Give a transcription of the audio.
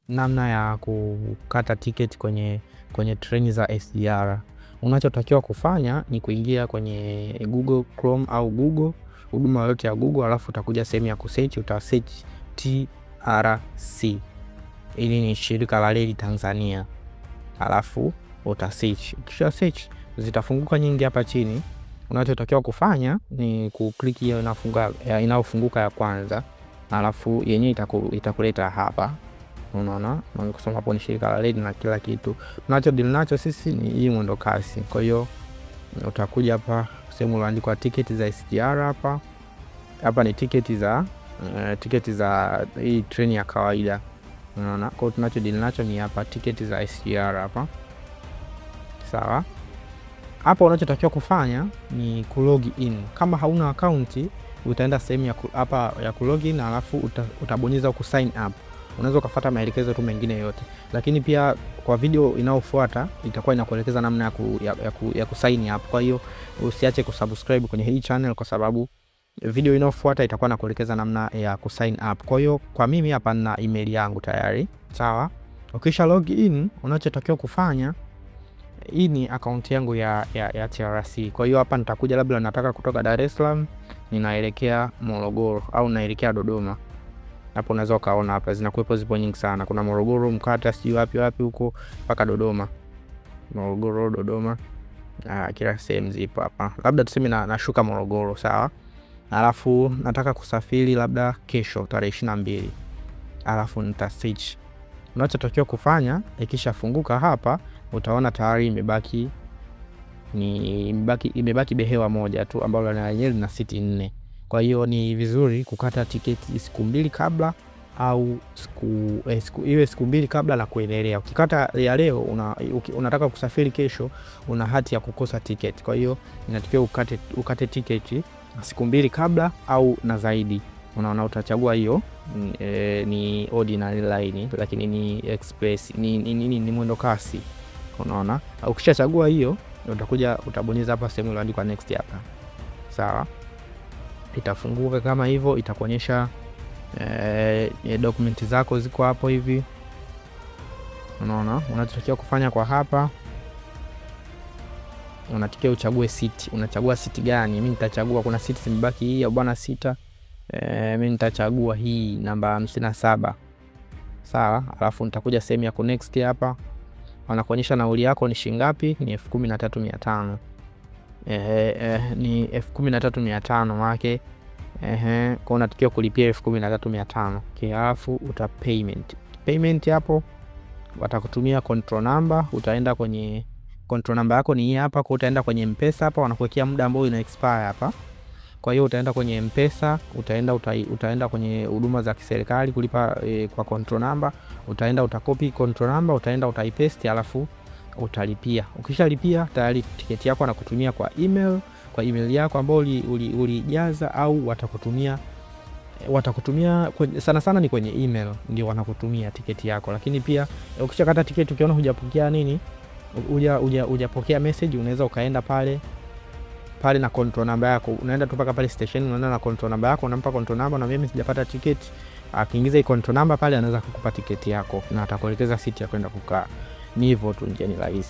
namna ya kukata tiketi kwenye treni za SGR. Unachotakiwa kufanya ni kuingia kwenye Google Chrome au Google, huduma yote ya Google, alafu utakuja sehemu ya kusearch, utasearch TRC. Ili ni shirika la reli Tanzania. Alafu utasearch. Kisha search zitafunguka nyingi hapa chini. Unachotakiwa kufanya ni kuklik hiyo inayofunguka ya kwanza. Alafu yenyewe itakuleta hapa. Unaona? Kusoma hapo ni shirika la reli na kila kitu. Tunachodeal nacho sisi ni hii mwendo kasi. Kwa hiyo utakuja hapa sehemu iliyoandikwa tiketi za SGR hapa. Hapa ni tiketi za hii treni ya kawaida. Unaona? Kwa hiyo tunachodeal nacho ni hapa tiketi za SGR hapa. Sawa? Hapa unachotakiwa kufanya ni kulog in. Kama hauna account, utaenda sehemu hapa ya kulog in, alafu utabonyeza ku sign up. Unaweza kufuata maelekezo tu mengine yote. Lakini pia kwa video inayofuata itakuwa inakuelekeza namna ya kusign up. Kwa hiyo usiache kusubscribe kwenye hii channel, kwa sababu video inayofuata itakuwa inakuelekeza namna ya kusign up. Kwa hiyo kwa mimi hapa na email yangu tayari. Sawa? Ukisha log in, unachotakiwa kufanya, hii ni account yangu ya TRC. Kwa hiyo hapa nitakuja, labda nataka kutoka Dar es Salaam ninaelekea Morogoro au naelekea Dodoma. Hapo unaweza kaona hapa zinakuwepo, zipo nyingi sana. Kuna Morogoro, Mkata, sijui wapi huko mpaka Dodoma. Morogoro, Dodoma. Kila sehemu zipo hapa. Labda tuseme nashuka Morogoro, sawa? Alafu nataka kusafiri labda kesho tarehe 22. Alafu nita search. Unachotakiwa kufanya, ikishafunguka hapa utaona tayari imebaki behewa moja tu ambalo na yenyewe lina siti 4. Kwa hiyo ni vizuri kukata tiketi siku 2 kabla au siku 2 kabla na kuendelea. Ukikata ya leo unataka kusafiri kesho, una hati ya kukosa tiketi. Kwa hiyo inatakiwa ukate tiketi siku 2 kabla au na zaidi. Unaona, utachagua hiyo ni ordinary line, lakini ni express, ni mwendo kasi. Unaona, ukishachagua hiyo utabonyeza hapa sehemu iliyoandikwa next hapa. Sawa? Itafunguka kama hivyo, itakuonyesha dokumenti zako ziko hapo hivi. Unaona, unachotakiwa kufanya kwa hapa, unatakiwa uchague seat. Unachagua seat gani? Mimi nitachagua, kuna seat zimebaki hii ya bwana 6. Mimi nitachagua hii namba 57. Sawa? Alafu nitakuja sehemu ya next hapa. Wanakuonyesha nauli yako ni shilingi ngapi? Ni 13500. Ni 13500 wake. Kwa unatakiwa kulipia 13500. Alafu uta payment hapo watakutumia control number. Utaenda kwenye control number yako ni hii hapa. Kwa utaenda kwenye M-Pesa hapa, wanakuwekea muda ambao ina expire hapa. Kwa hiyo utaenda kwenye M-Pesa, utaenda kwenye huduma za kiserikali kulipa kwa control number. Utaenda utakopi control number, utaenda utaipaste, alafu utalipia. Ukishalipia tayari tiketi yako wanakutumia kwa email yako ambayo ulijaza, au watakutumia sana ni kwenye email ndio wanakutumia tiketi yako. Lakini pia ukishakata tiketi ukiona hujapokea hujapokea message, unaweza ukaenda pale na control number yako. Unaenda tu paka pale station, unaenda na control number yako, unampa control number, na mimi sijapata tiketi. Akiingiza hii control number pale, anaweza kukupa tiketi yako na atakuelekeza siti ya kwenda kukaa. Ni hivyo tu, njia ni rahisi.